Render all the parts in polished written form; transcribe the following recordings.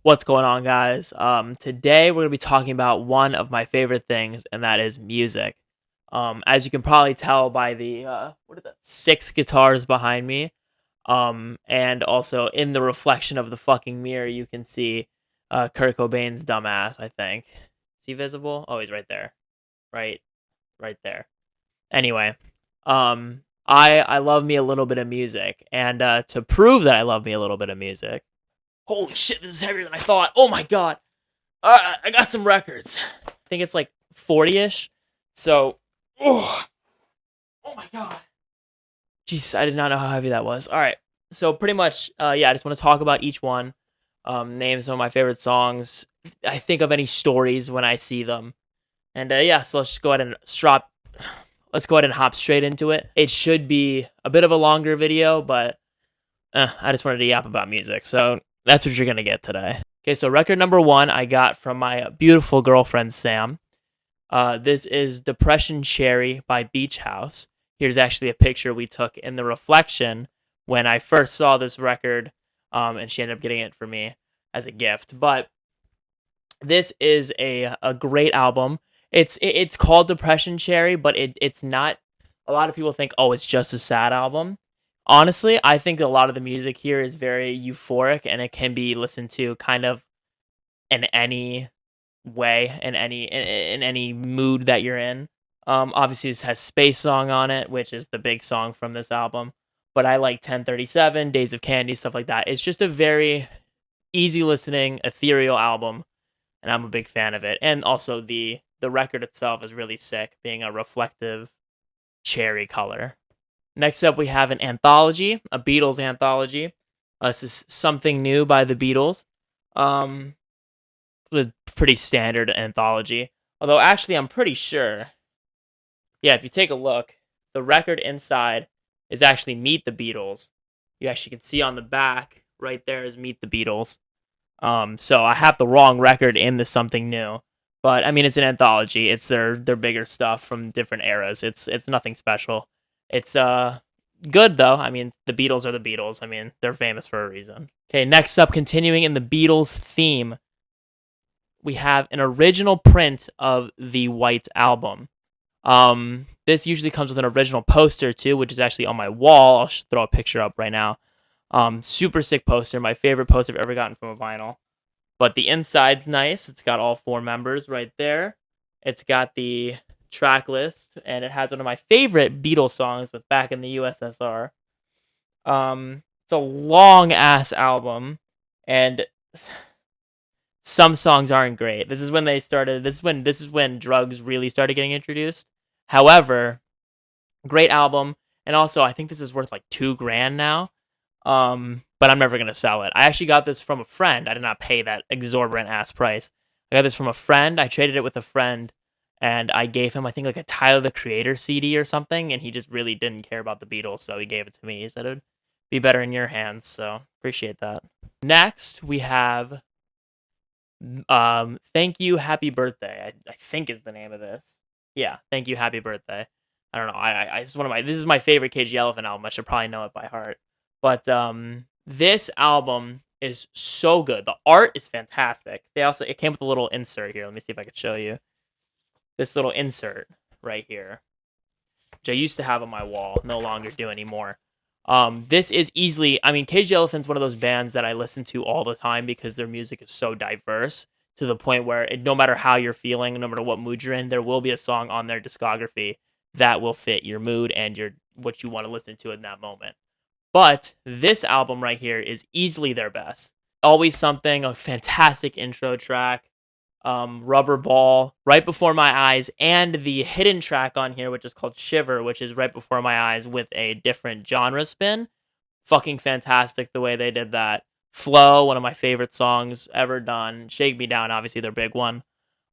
What's going on, guys? Today we're gonna be talking about one of my favorite things, and that is music. As you can probably tell by the what are the 6 guitars behind me, and also in the reflection of the fucking mirror, you can see Kurt Cobain's dumbass. I think is he visible? Oh, he's right there, right, right there. Anyway, I love me a little bit of music, and to prove that I love me a little bit of music. Holy shit, this is heavier than I thought. Oh my god. I got some records. I think it's like 40-ish. So, oh, oh my god. Jeez, I did not know how heavy that was. All right. So pretty much, yeah, I just want to talk about each one. Name some of my favorite songs. I think of any stories when I see them. And yeah, so let's just go ahead and Let's go ahead and hop straight into it. It should be a bit of a longer video, but I just wanted to yap about music. So that's what you're gonna get today. Okay, so record number 1 I got from my beautiful girlfriend Sam. This is Depression Cherry by Beach House. Here's actually a picture we took in the reflection when I first saw this record, and she ended up getting it for me as a gift. But this is a great album. It's called Depression Cherry, but it's not. A lot of people think, oh, it's just a sad album. Honestly, I think a lot of the music here is very euphoric, and it can be listened to kind of in any way, in any mood that you're in. Obviously, this has Space Song on it, which is the big song from this album. But I like 1037, Days of Candy, stuff like that. It's just a very easy listening, ethereal album, and I'm a big fan of it. And also the record itself is really sick, being a reflective cherry color. Next up, we have an anthology, a Beatles anthology. This is Something New by the Beatles. It's a pretty standard anthology. Although, actually, I'm pretty sure. Yeah, if you take a look, the record inside is actually Meet the Beatles. You actually can see on the back, right there is Meet the Beatles. So I have the wrong record in the Something New. But, I mean, it's an anthology. It's their bigger stuff from different eras. It's nothing special. It's good though. I mean, the Beatles are the Beatles. I mean, they're famous for a reason. Okay, next up, continuing in the Beatles theme, we have an original print of the White Album. This usually comes with an original poster too, which is actually on my wall. I'll throw a picture up right now. Super sick poster. My favorite poster I've ever gotten from a vinyl. But the inside's nice. It's got all 4 members right there. It's got the track list, and it has one of my favorite Beatles songs with Back in the USSR. It's a long ass album, and some songs aren't great. This is when they started. This is when drugs really started getting introduced. However, great album, and also I think this is worth like $2,000 now. But I'm never gonna sell it. I actually got this from a friend. I did not pay that exorbitant ass price. I got this from a friend. I traded it with a friend, and I gave him, I think, like a Tyler the Creator CD or something, and he just really didn't care about the Beatles, so he gave it to me. He said it would be better in your hands, so appreciate that. Next, we have Thank You, Happy Birthday. I think is the name of this. Yeah, Thank You, Happy Birthday. I don't know. This is my favorite KG Elephant album. I should probably know it by heart. But this album is so good. The art is fantastic. It came with a little insert here. Let me see if I could show you. This little insert right here, which I used to have on my wall, no longer do anymore. This is easily, I mean, KG Elephant's one of those bands that I listen to all the time because their music is so diverse to the point where no matter how you're feeling, no matter what mood you're in, there will be a song on their discography that will fit your mood and what you want to listen to in that moment. But this album right here is easily their best. Always Something, a fantastic intro track. Rubber Ball, Right Before My Eyes, and the hidden track on here, which is called Shiver, which is Right Before My Eyes with a different genre spin. Fucking fantastic the way they did that. Flow, one of my favorite songs ever done. Shake Me Down, obviously their big one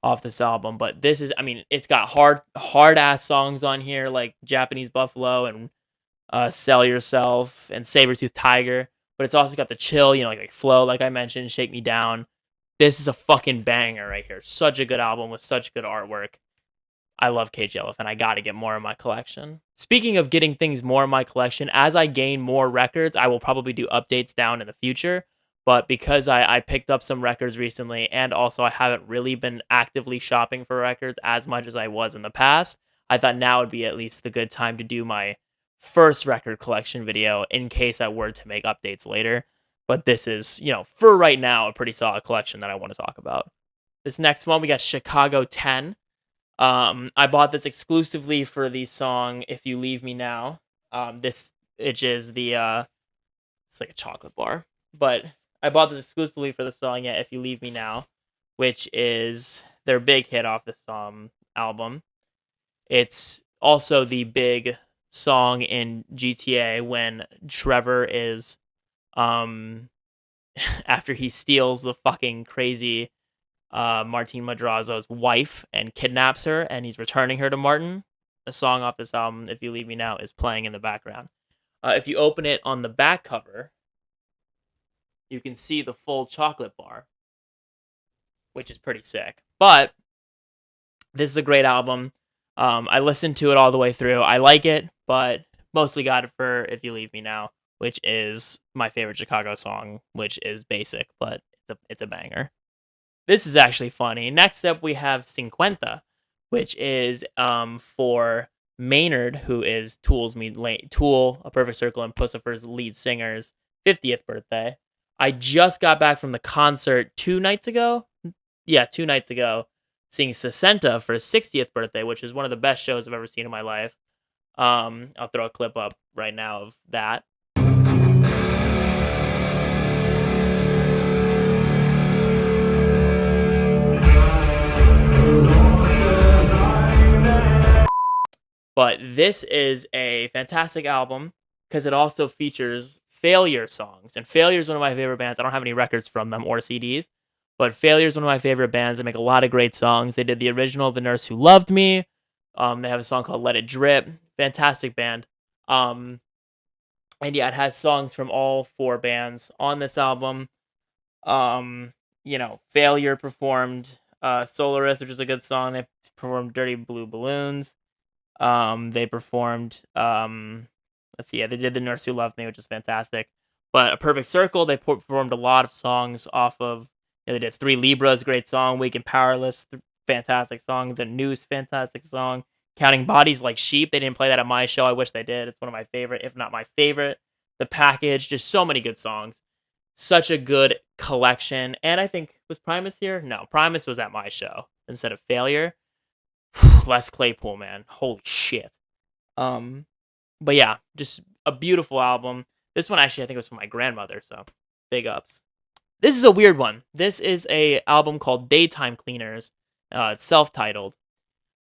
off this album. But this is, I mean, it's got hard ass songs on here like Japanese Buffalo and Sell Yourself and Sabertooth Tiger. But it's also got the chill, like Flow, like I mentioned, Shake Me Down. This is a fucking banger right here. Such a good album with such good artwork. I love KG Elephant. I gotta get more in my collection. Speaking of getting things more in my collection, as I gain more records, I will probably do updates down in the future. But because I picked up some records recently, and also I haven't really been actively shopping for records as much as I was in the past, I thought now would be at least the good time to do my first record collection video in case I were to make updates later. But this is, for right now, a pretty solid collection that I want to talk about. This next one, we got Chicago 10. I bought this exclusively for the song "If You Leave Me Now." This which is it's like a chocolate bar, but I bought this exclusively for the song "Yeah, If You Leave Me Now," which is their big hit off this album. It's also the big song in GTA when Trevor is um after he steals the fucking crazy Martin Madrazo's wife and kidnaps her, and he's returning her to Martin. A song off this album, "If You Leave Me Now," is playing in the background. If you open it on the back cover, you can see the full chocolate bar, which is pretty sick. But this is a great album. I listened to it all the way through. I like it, but mostly got it for "If You Leave Me Now," which is my favorite Chicago song, which is basic, but it's a banger. This is actually funny. Next up, we have Sinquenta, which is for Maynard, who is Tool, A Perfect Circle, and Pussifer's lead singer's 50th birthday. I just got back from the concert 2 nights ago. Yeah, 2 nights ago, seeing Sinquenta for his 60th birthday, which is one of the best shows I've ever seen in my life. I'll throw a clip up right now of that. But this is a fantastic album because it also features Failure songs. And Failure is one of my favorite bands. I don't have any records from them or CDs, but Failure is one of my favorite bands. They make a lot of great songs. They did the original The Nurse Who Loved Me. They have a song called Let It Drip. Fantastic band. And yeah, it has songs from all four bands on this album. Failure performed Solaris, which is a good song. They performed Dirty Blue Balloons. They performed, they did The Nurse Who Loved Me, which is fantastic. But A Perfect Circle, they performed a lot of songs off of, they did Three Libras, great song. Weak and Powerless, fantastic song. The News, fantastic song. Counting Bodies Like Sheep, they didn't play that at my show. I wish they did. It's one of my favorite, if not my favorite. The Package, just so many good songs. Such a good collection. And I think, was Primus here? No, Primus was at my show instead of Failure. Les Claypool, man. Holy shit. But yeah, just a beautiful album. This one actually I think was from my grandmother, so big ups. This is a weird one. This is a album called Daytime Cleaners. It's self-titled.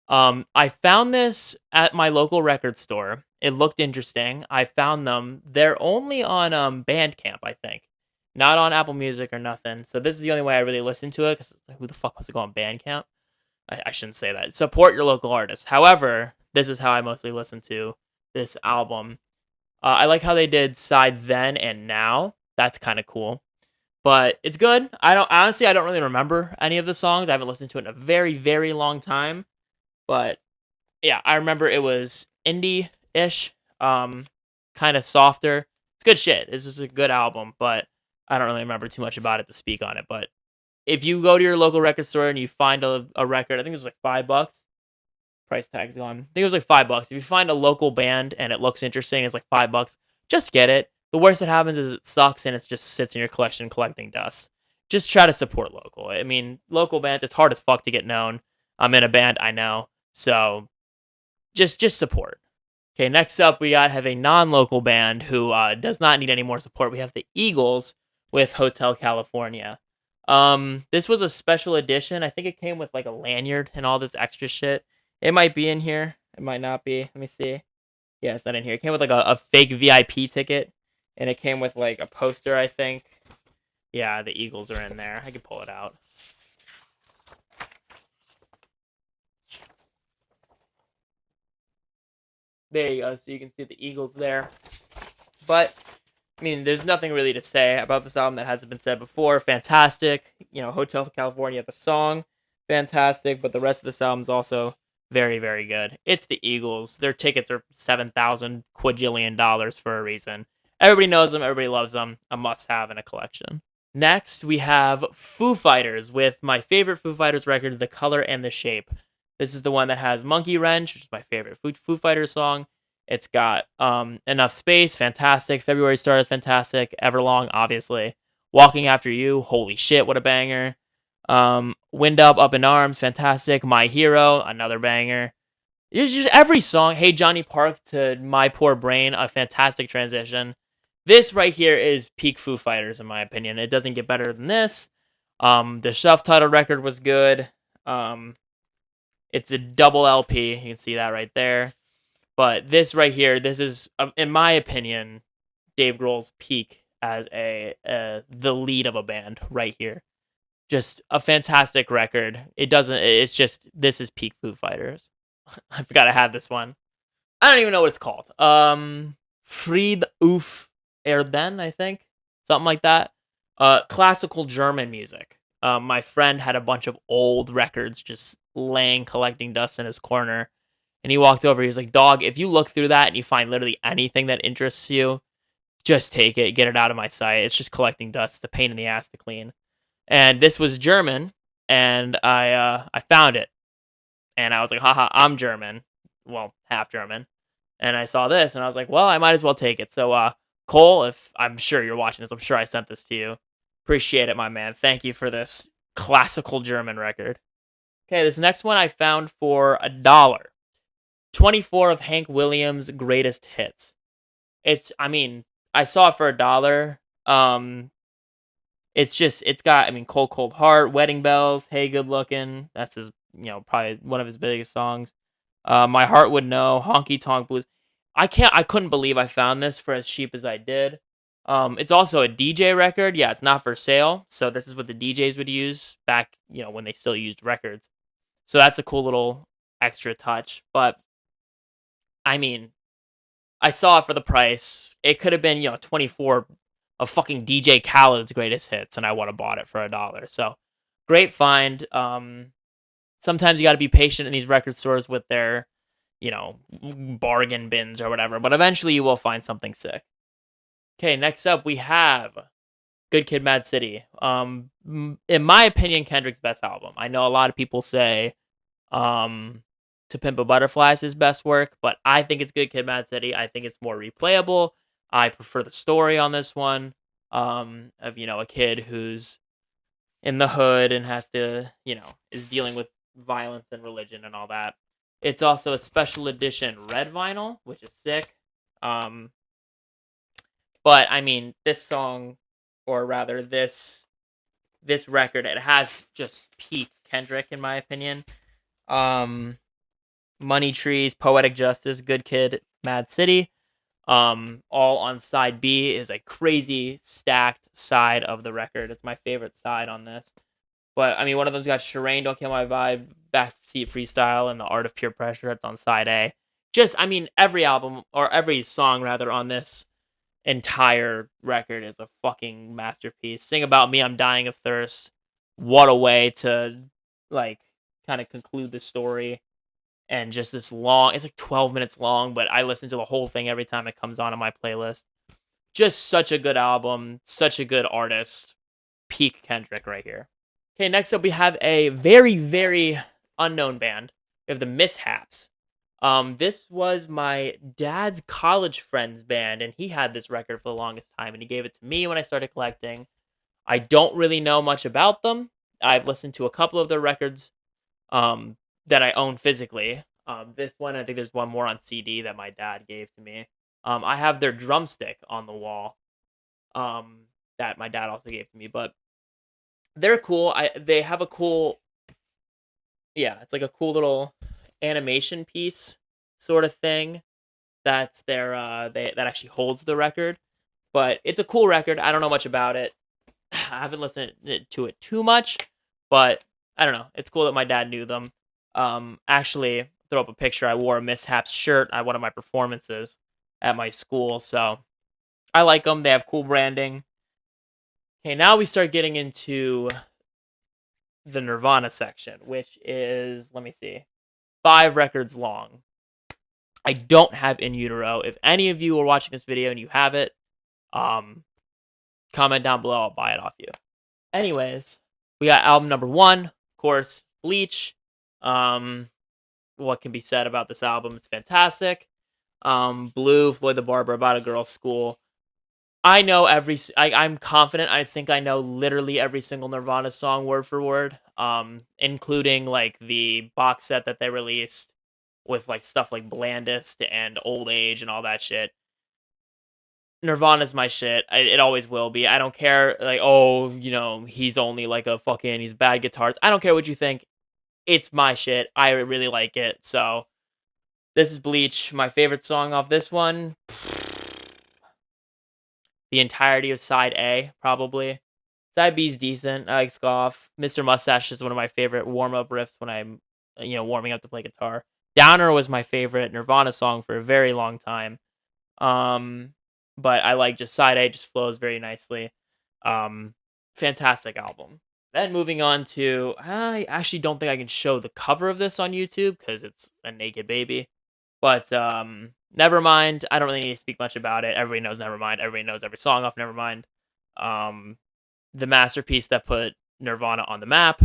I found this at my local record store. It looked interesting. I found them. They're only on Bandcamp, I think. Not on Apple Music or nothing. So this is the only way I really listen to it, because who the fuck wants to go on Bandcamp? I shouldn't say that. Support your local artists. However, this is how I mostly listen to this album. I like how they did Side Then and Now. That's kind of cool. But it's good. I don't really remember any of the songs. I haven't listened to it in a very, very long time. But yeah, I remember it was indie-ish, kind of softer. It's good shit. This is a good album, but I don't really remember too much about it to speak on it. But if you go to your local record store and you find a record, I think it was like $5. Price tag's gone. I think it was like $5. If you find a local band and it looks interesting, it's like $5. Just get it. The worst that happens is it sucks and it just sits in your collection collecting dust. Just try to support local. I mean, local bands, it's hard as fuck to get known. I'm in a band, I know. So just support. Okay, next up we have a non-local band who does not need any more support. We have the Eagles with Hotel California. This was a special edition. I think it came with like a lanyard and all this extra shit. It might be in here. It might not be. Let me see. Yeah, it's not in here. It came with like a fake VIP ticket, and it came with like a poster, I think. Yeah, the Eagles are in there. I can pull it out. There you go. So you can see the Eagles there. But I mean, there's nothing really to say about this album that hasn't been said before. Fantastic. Hotel California, the song, fantastic. But the rest of this album's also very, very good. It's the Eagles. Their tickets are $7,000 quadrillion for a reason. Everybody knows them. Everybody loves them. A must-have in a collection. Next, we have Foo Fighters with my favorite Foo Fighters record, The Color and the Shape. This is the one that has Monkey Wrench, which is my favorite Foo Fighters song. It's got Enough Space, fantastic. February Star is fantastic. Everlong, obviously. Walking After You, holy shit, what a banger. Wind Up in Arms, fantastic. My Hero, another banger. It's just every song. Hey Johnny Park to My Poor Brain, a fantastic transition. This right here is peak Foo Fighters in my opinion. It doesn't get better than this. The self-titled record was good. It's a double LP. You can see that right there. But this right here, this is, in my opinion, Dave Grohl's peak as the lead of a band right here. Just a fantastic record. It's just, this is peak Foo Fighters. I forgot I had this one. I don't even know what it's called. Fried auf Erden, I think. Something like that. Classical German music. My friend had a bunch of old records just laying, collecting dust in his corner. And he walked over. He was like, dog, if you look through that and you find literally anything that interests you, just take it. Get it out of my sight. It's just collecting dust. It's a pain in the ass to clean. And this was German. And I found it. And I was like, haha, I'm German. Well, half German. And I saw this, and I was like, well, I might as well take it. So, Cole, if I'm sure you're watching this, I'm sure I sent this to you. Appreciate it, my man. Thank you for this classical German record. Okay, this next one I found for $1. 24 of Hank Williams' greatest hits. I saw it for $1. It's got, Cold Cold Heart, Wedding Bells, Hey Good Looking. That's his, probably one of his biggest songs. My Heart Would Know, Honky Tonk Blues. I couldn't believe I found this for as cheap as I did. It's also a DJ record. Yeah, it's not for sale. So this is what the DJs would use back, when they still used records. So that's a cool little extra touch. But I saw it for the price. It could have been, 24 of fucking DJ Khaled's greatest hits, and I would have bought it for $1. So great find. Sometimes you got to be patient in these record stores with their, bargain bins or whatever, but eventually you will find something sick. Okay, next up we have Good Kid, Mad City. In my opinion, Kendrick's best album. I know a lot of people say To Pimp a Butterfly is his best work, but I think it's Good Kid, Mad City. I think it's more replayable. I prefer the story on this one, of, a kid who's in the hood and has to, is dealing with violence and religion and all that. It's also a special edition red vinyl, which is sick. But this song, or rather this record, it has just peak Kendrick in my opinion. Money Trees, Poetic Justice, Good Kid, Mad City. All on side B is a crazy stacked side of the record. It's my favorite side on this. But, one of them's got Shireen, Don't Kill My Vibe, Backseat Freestyle, and The Art of Pure Pressure. It's on side A. Just, every album, or every song, rather, on this entire record is a fucking masterpiece. Sing About Me, I'm Dying of Thirst. What a way to, kind of conclude the story. And just this long, it's like 12 minutes long, but I listen to the whole thing every time it comes on my playlist. Just such a good album, such a good artist. Peak Kendrick right here. Okay, next up we have a very, very unknown band. We have the Mishaps. This was my dad's college friend's band, and he had this record for the longest time, and he gave it to me when I started collecting. I don't really know much about them. I've listened to a couple of their records that I own physically. This one, I think there's one more on CD that my dad gave to me. I have their drumstick on the wall that my dad also gave to me, but they're cool. They have a cool, it's like a cool little animation piece sort of thing. That's their that actually holds the record, but it's a cool record. I don't know much about it. I haven't listened to it too much, but I don't know. It's cool that my dad knew them. Actually, throw up a picture. I wore a Mishaps shirt at one of my performances at my school, so I like them. They have cool branding. Okay, now we start getting into the Nirvana section, which is, let me see, 5 records long. I don't have In Utero. If any of you are watching this video and you have it, comment down below. I'll buy it off you. Anyways, we got album number 1, of course, Bleach. Um, what can be said about this album? It's fantastic. Blue, Floyd the Barber, About a Girl's School. I know I'm confident. I think I know literally every single Nirvana song word for word. Including like the box set that they released with like stuff like Blandest and Old Age and all that shit. Nirvana's my shit. It always will be. I don't care. Like, oh, he's only like he's bad guitars. I don't care what you think. It's my shit. I really like it. So this is Bleach. My favorite song off this one. The entirety of side A, probably. Side B's decent. I like Scoff. Mr. Mustache is one of my favorite warm-up riffs when I'm, warming up to play guitar. Downer was my favorite Nirvana song for a very long time. But I like just side A just flows very nicely. Fantastic album. Then moving on to, I actually don't think I can show the cover of this on YouTube because it's a naked baby. But Nevermind, I don't really need to speak much about it. Everybody knows Nevermind. Everybody knows every song off Nevermind. The masterpiece that put Nirvana on the map.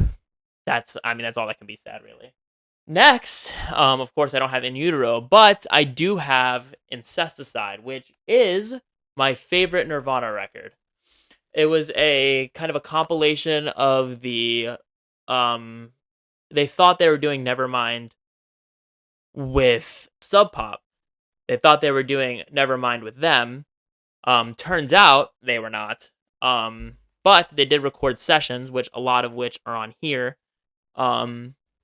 That's all that can be said, really. Next, of course, I don't have In Utero, but I do have Incesticide, which is my favorite Nirvana record. It was a kind of a compilation of the, they thought they were doing Nevermind with Sub Pop. They thought they were doing Nevermind with them. Turns out they were not. But they did record sessions, a lot of which are on here.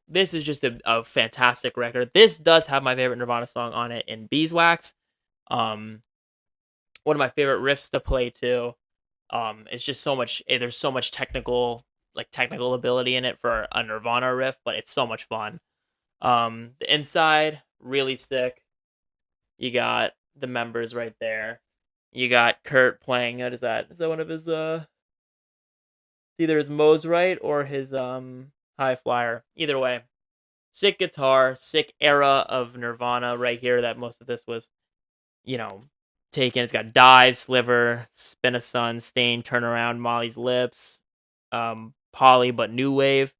This is just a fantastic record. This does have my favorite Nirvana song on it in Beeswax. One of my favorite riffs to play too. It's just so much. There's so much technical ability in it for a Nirvana riff, but it's so much fun. The inside, really sick. You got the members right there. You got Kurt playing. What is that? Is that one of his either his Moe's right or his High Flyer? Either way, sick guitar, sick era of Nirvana right here. That most of this was, taken. It's got Dive, Sliver, Spin a Sun, Stain, Turnaround, Molly's Lips, Polly, but New Wave.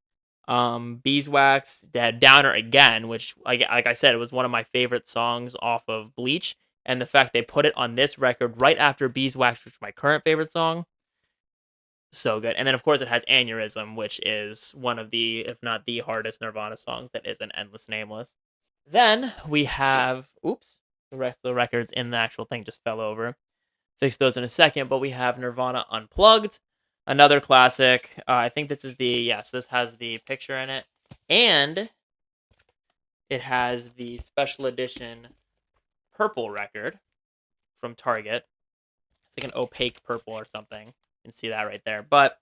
Beeswax, Downer again, which like I said, it was one of my favorite songs off of Bleach, and the fact they put it on this record right after Beeswax, which is my current favorite song, so good. And then of course it has Aneurysm, which is one of the, if not the hardest Nirvana songs that isn't Endless Nameless. Then we have, the rest of the records in the actual thing just fell over. Fix those in a second, but we have Nirvana Unplugged. Another classic. I think this is this has the picture in it. And it has the special edition purple record from Target. It's like an opaque purple or something. You can see that right there. But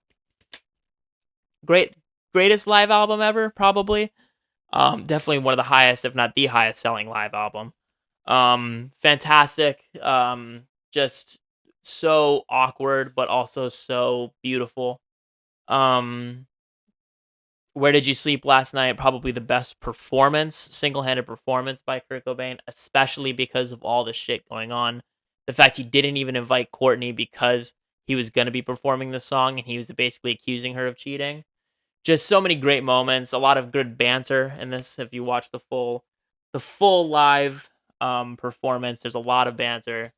greatest live album ever, probably. Definitely one of the highest, if not the highest selling live album. Fantastic. Just so awkward, but also so beautiful. Where Did You Sleep Last Night? Probably the best single-handed performance by Kurt Cobain, especially because of all the shit going on. The fact he didn't even invite Courtney because he was going to be performing the song and he was basically accusing her of cheating. Just so many great moments, a lot of good banter in this. If you watch the full live performance, there's a lot of banter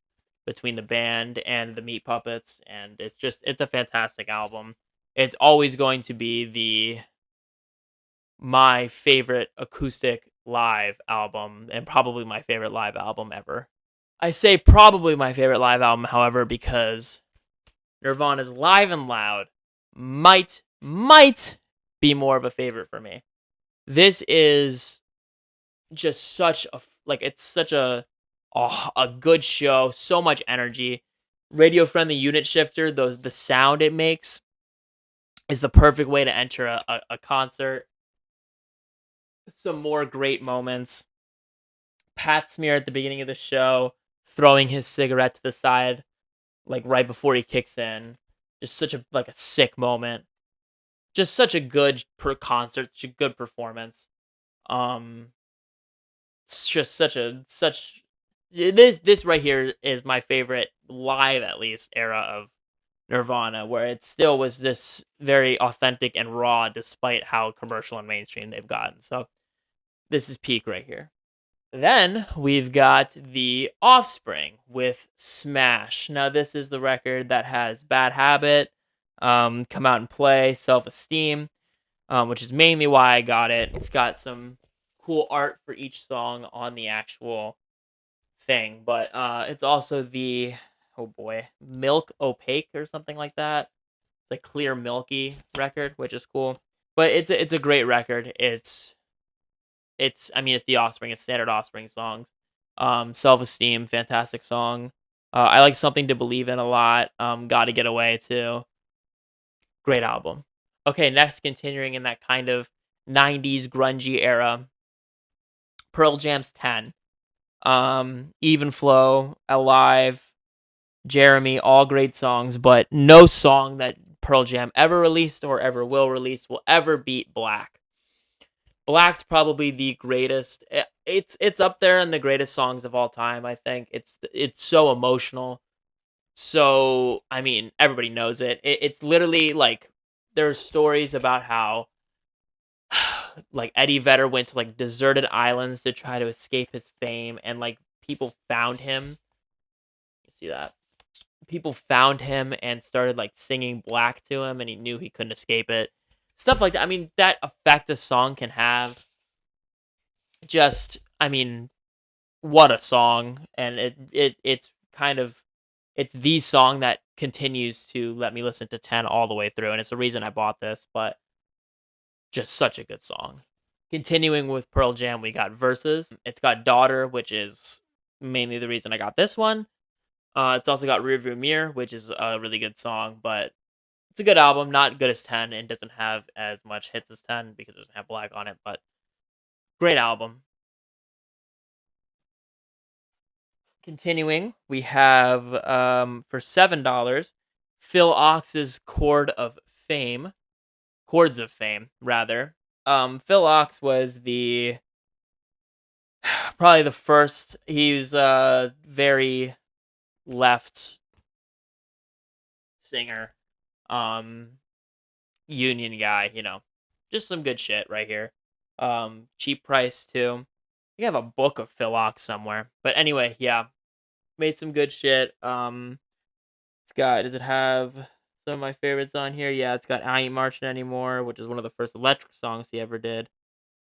between the band and the Meat Puppets, and it's a fantastic album. It's always going to be my favorite acoustic live album, and probably my favorite live album ever. I say probably my favorite live album, however, because Nirvana's Live and Loud might be more of a favorite for me. This is just such a good show, so much energy. Radio friendly unit shifter, the sound it makes is the perfect way to enter a concert. Some more great moments. Pat Smear at the beginning of the show, throwing his cigarette to the side, like right before he kicks in. Just such a sick moment. Just such a good concert, such a good performance. It's just this right here is my favorite live, at least, era Nirvana, where it still was this very authentic and raw, despite how commercial and mainstream they've gotten. So this is peak right here. Then we've got The Offspring with Smash. Now, this is the record that has Bad Habit, Come Out and Play, Self Esteem, which is mainly why I got it. It's got some cool art for each song on the actual thing, but it's also the, oh boy, Milk Opaque or something like that. It's a clear milky record, which is cool. But it's a great record. It's I mean it's the Offspring. It's standard Offspring songs. Self Esteem, fantastic song. I like Something to Believe in a lot. Got to Get Away too. Great album. Okay, next continuing in that kind of '90s grungy era, Pearl Jam's 10. Even Flow, Alive, Jeremy, all great songs, but no song that Pearl Jam ever released or ever will release will ever beat Black. Black's probably the greatest. It's up there in the greatest songs of all time. I think it's so emotional. So I mean, everybody knows it. It's literally like there's stories about how like Eddie Vedder went to like deserted islands to try to escape his fame, and like people found him. You see that? People found him and started like singing Black to him, and he knew he couldn't escape it. Stuff like that. I mean, that effect a song can have. Just, I mean, what a song, and it's kind of it's the song that continues to let me listen to 10 all the way through, and it's the reason I bought this. But just such a good song. Continuing with Pearl Jam, we got Verses. It's got Daughter, which is mainly the reason I got this one. It's also got Rearview Mirror, which is a really good song, but it's a good album. Not good as 10, and doesn't have as much hits as 10 because it doesn't have Black on it, but great album. Continuing, we have for $7, Phil Ox's Chords of Fame, rather. Phil Ox was the probably the first. He was a very left singer, um, union guy. Just some good shit right here. Cheap price too. You have a book of Phil Ox somewhere, but anyway, yeah, made some good shit. It's got. Does it have some of my favorites on here? Yeah, it's got "I Ain't Marching Anymore," which is one of the first electric songs he ever did.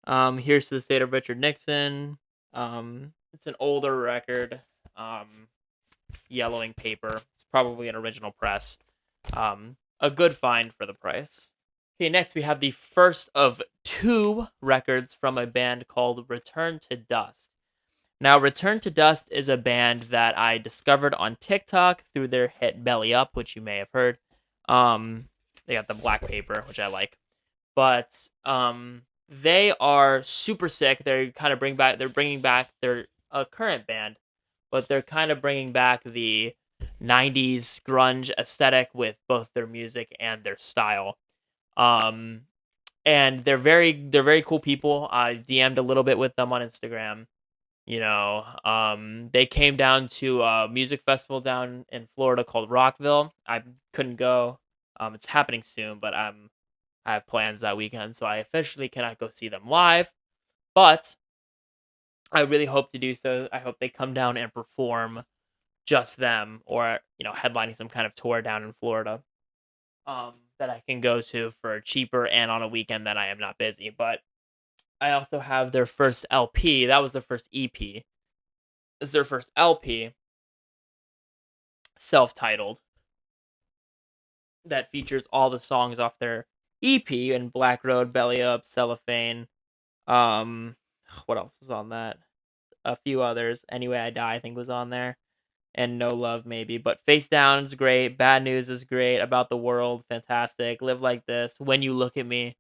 Here's to the State of Richard Nixon. It's an older record. Yellowing paper. It's probably an original press. A good find for the price. Okay, next we have the first of two records from a band called Return to Dust. Now, Return to Dust is a band that I discovered on TikTok through their hit Belly Up, which you may have heard. They got the black paper, which I like. But they are super sick. They're bringing back their current band, but they're kind of bringing back the '90s grunge aesthetic with both their music and their style. Um, and they're very cool people. I DM'd a little bit with them on Instagram. They came down to a music festival down in Florida called Rockville. I couldn't go. It's happening soon, but I have plans that weekend, so I officially cannot go see them live. But I really hope to do so. I hope they come down and perform just them, or headlining some kind of tour down in Florida. That I can go to for cheaper and on a weekend that I am not busy. But I also have their first LP. That was their first EP. This is their first LP, self-titled, that features all the songs off their EP and Black Road, Belly Up, Cellophane. What else was on that? A few others. Anyway, I Die, I think, was on there. And No Love, maybe. But Face Down is great. Bad News is great. About the World, fantastic. Live Like This. When You Look at Me,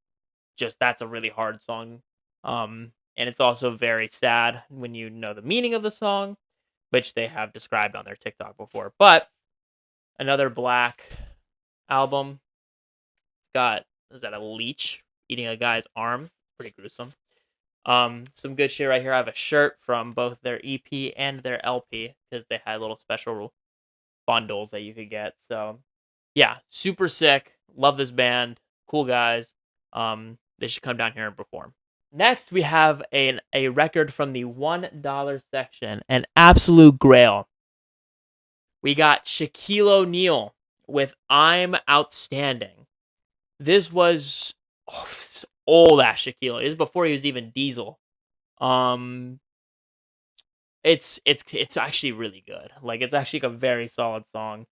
just that's a really hard song. And it's also very sad when you know the meaning of the song, which they have described on their TikTok before. But another Black album. It's got, is that a leech eating a guy's arm? Pretty gruesome. Some good shit right here. I have a shirt from both their EP and their LP because they had little special bundles that you could get. So Yeah, super sick. Love this band. Cool guys. They should come down here and perform. Next, we have a record from the $1 section, an absolute grail. We got Shaquille O'Neal with "I'm Outstanding." This was old ass Shaquille. This is before he was even Diesel. Um, it's actually really good. Like, it's actually like a very solid song.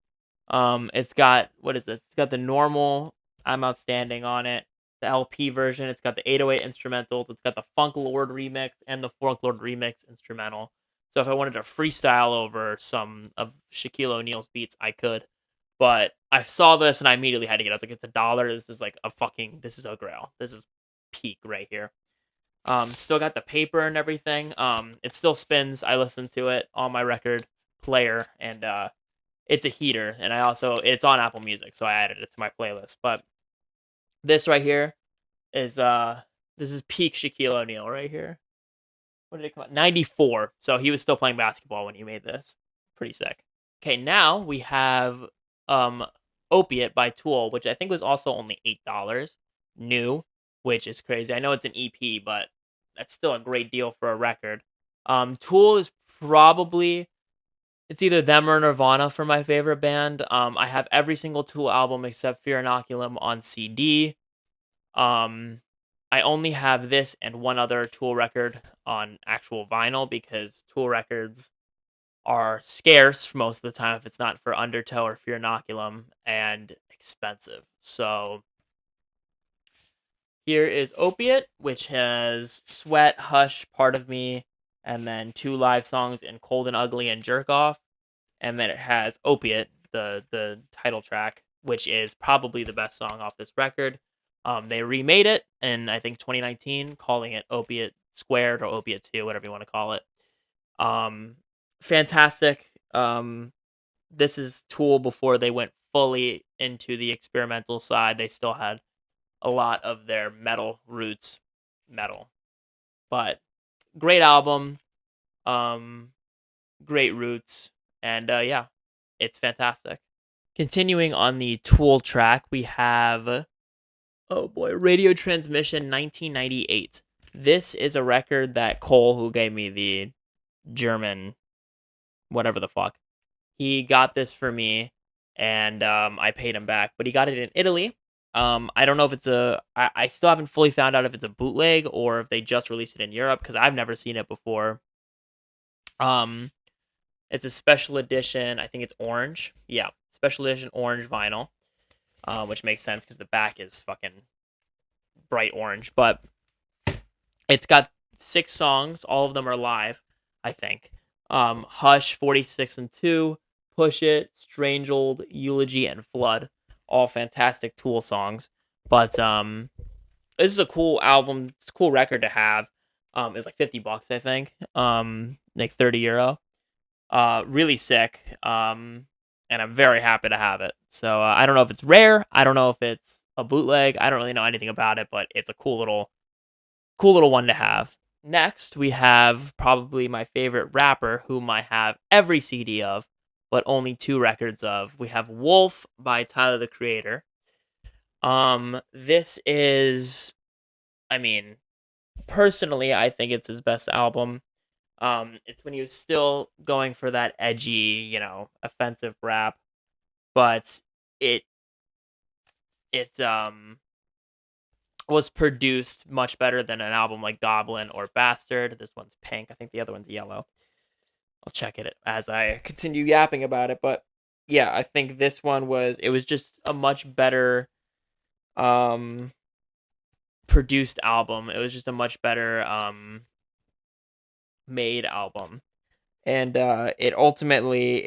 It's got, what is this? It's got the normal "I'm Outstanding" on it, the LP version. It's got the 808 instrumentals. It's got the Funk Lord remix and the Funk Lord remix instrumental. So if I wanted to freestyle over some of Shaquille O'Neal's beats, I could. But I saw this and I immediately had to get it. I was like, it's $1. This is like this is a grail. This is peak right here. Still got the paper and everything. It still spins. I listen to it on my record player, and it's a heater. And it's on Apple Music, so I added it to my playlist. But this right here is this is peak Shaquille O'Neal right here. When did it come out? 94. So he was still playing basketball when he made this. Pretty sick. Okay, now we have um Opiate by Tool, which I think was also only $8 new, which is crazy. I know it's an EP, but that's still a great deal for a record. Tool is probably, it's either them or Nirvana for my favorite band. I have every single Tool album except Fear Inoculum on CD. Um, I only have this and one other Tool record on actual vinyl because Tool records are scarce for most of the time if it's not for Undertow or Fear Inoculum, and expensive. So here is Opiate, which has Sweat, Hush, Part of Me, and then 2 live songs in Cold and Ugly and Jerk Off. And then it has Opiate, the title track, which is probably the best song off this record. They remade it in, I think, 2019, calling it Opiate Squared or Opiate 2, whatever you want to call it. Fantastic. This is Tool before they went fully into the experimental side. They still had a lot of their metal roots, but great album. Um, Great roots, and yeah, it's fantastic. Continuing on the Tool track, we have, oh boy, Radio Transmission 1998. This is a record that Cole, who gave me the German, whatever the fuck, he got this for me, and I paid him back, but he got it in Italy. I don't know if I still haven't fully found out if it's a bootleg or if they just released it in Europe because I've never seen it before. Um, it's a special edition. I think it's orange. Yeah, special edition orange vinyl, which makes sense because the back is fucking bright orange. But it's got 6 songs. All of them are live, I think. Hush, 46 and 2, Push It, Strange Old, Eulogy, and Flood. All fantastic Tool songs. But this is a cool album. It's a cool record to have. It was like $50, I think. Like €30. Really sick. And I'm very happy to have it. So I don't know if it's rare. I don't know if it's a bootleg. I don't really know anything about it, but it's a cool little one to have. Next, we have probably my favorite rapper, whom I have every CD of, but only 2 records of. We have Wolf by Tyler the Creator. This is, I mean, personally, I think it's his best album. It's when he was still going for that edgy, offensive rap, but it was produced much better than an album like Goblin or Bastard. This one's pink. I think the other one's yellow. I'll check it as I continue yapping about it, but yeah, I think this one was just a much better produced album. It was just a much better made album. And it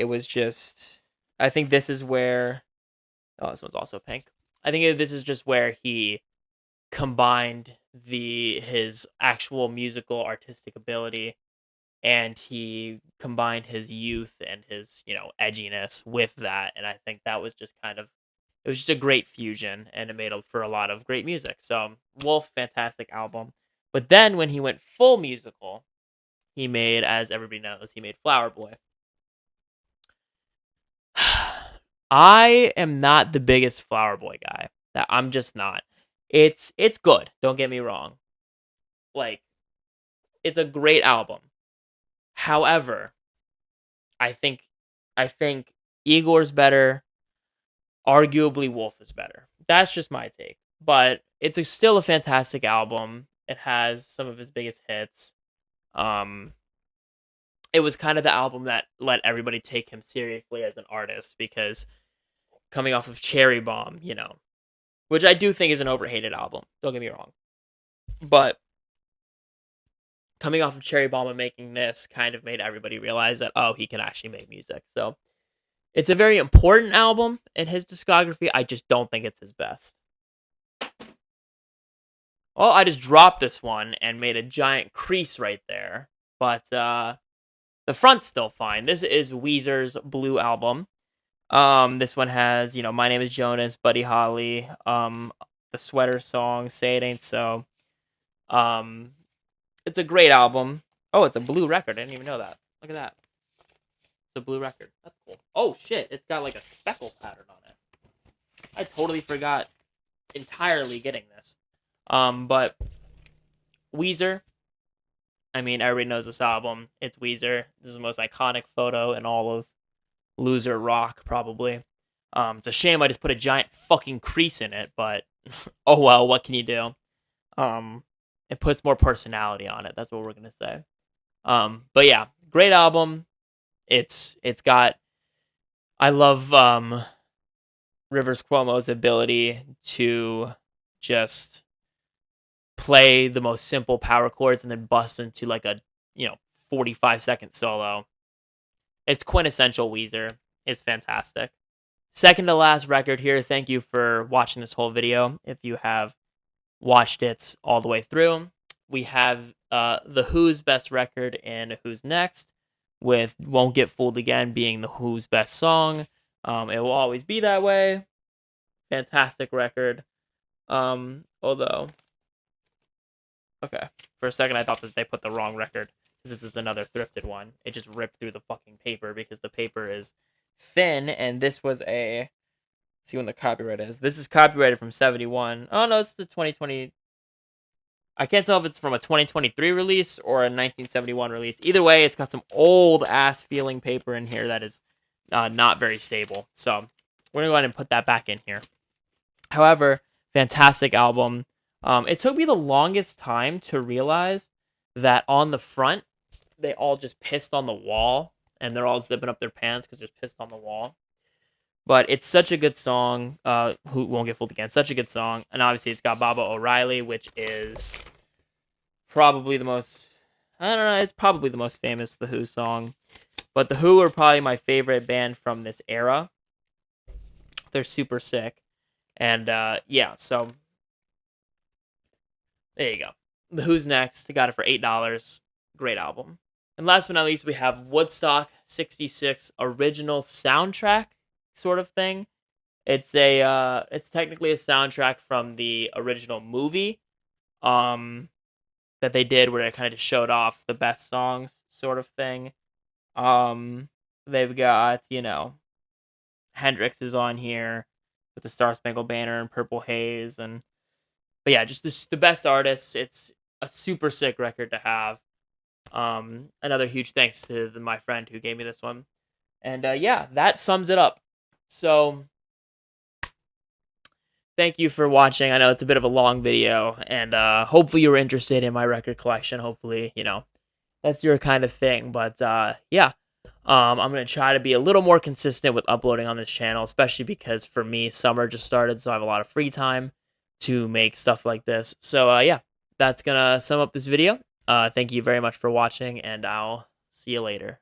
was just, I think this is where, oh, this one's also pink. I think this is just where he combined his actual musical artistic ability, and he combined his youth and his, edginess with that. And I think that was just it was just a great fusion, and it made for a lot of great music. So Wolf, fantastic album. But then when he went full musical, he made, as everybody knows, he made Flower Boy. I am not the biggest Flower Boy guy. That I'm just not. It's good. Don't get me wrong. Like it's a great album. However, I think I think Igor's better. Arguably, Wolf is better. That's just my take. But it's still a fantastic album. It has some of his biggest hits. Um, it was kind of the album that let everybody take him seriously as an artist because coming off of Cherry Bomb, which I do think is an overhated album. Don't get me wrong, but coming off of Cherry Bomb and making this kind of made everybody realize that he can actually make music. So it's a very important album in his discography. I just don't think it's his best. Well, I just dropped this one and made a giant crease right there, but the front's still fine. This is Weezer's Blue album. This one has, My Name is Jonas, Buddy Holly, the Sweater Song, Say It Ain't So. It's a great album. Oh, it's a blue record. I didn't even know that. Look at that. It's a blue record. That's cool. Oh, shit. It's got like a speckle pattern on it. I totally forgot entirely getting this. But Weezer. I mean, everybody knows this album. It's Weezer. This is the most iconic photo in all of loser rock, probably. It's a shame I just put a giant fucking crease in it, but oh well, what can you do? It puts more personality on it. That's what we're gonna say. But yeah, great album. It's got. I love Rivers Cuomo's ability to just play the most simple power chords and then bust into like a 45-second solo. It's quintessential Weezer. It's fantastic. Second to last record here. Thank you for watching this whole video. If you have watched it all the way through, we have The Who's best record and Who's Next, with Won't Get Fooled Again being The Who's best song. It will always be that way. Fantastic record. Although, okay, for a second I thought that they put the wrong record. This is another thrifted one. It just ripped through the fucking paper because the paper is thin, and this was a... see when the copyright is. This is copyrighted from 71. Oh, no, it's the 2020... I can't tell if it's from a 2023 release or a 1971 release. Either way, it's got some old-ass feeling paper in here that is not very stable. So, we're going to go ahead and put that back in here. However, fantastic album. It took me the longest time to realize that on the front, they all just pissed on the wall, and they're all zipping up their pants because they're pissed on the wall. But it's such a good song. Who Won't Get Fooled Again? Such a good song. And obviously it's got Baba O'Reilly, which is probably the most... I don't know, it's probably the most famous The Who song. But The Who are probably my favorite band from this era. They're super sick. And yeah, so there you go. The Who's Next. I got it for $8. Great album. And last but not least, we have Woodstock 66 original soundtrack sort of thing. It's technically a soundtrack from the original movie that they did where they kind of just showed off the best songs sort of thing. They've got, Hendrix is on here with the Star Spangled Banner and Purple Haze, but yeah, just the best artists. It's a super sick record to have. Another huge thanks to my friend who gave me this one. And yeah, that sums it up. So thank you for watching. I know it's a bit of a long video, and hopefully you were interested in my record collection. Hopefully, that's your kind of thing. But yeah, I'm going to try to be a little more consistent with uploading on this channel, especially because for me, summer just started, so I have a lot of free time to make stuff like this. So yeah, that's going to sum up this video. Thank you very much for watching, and I'll see you later.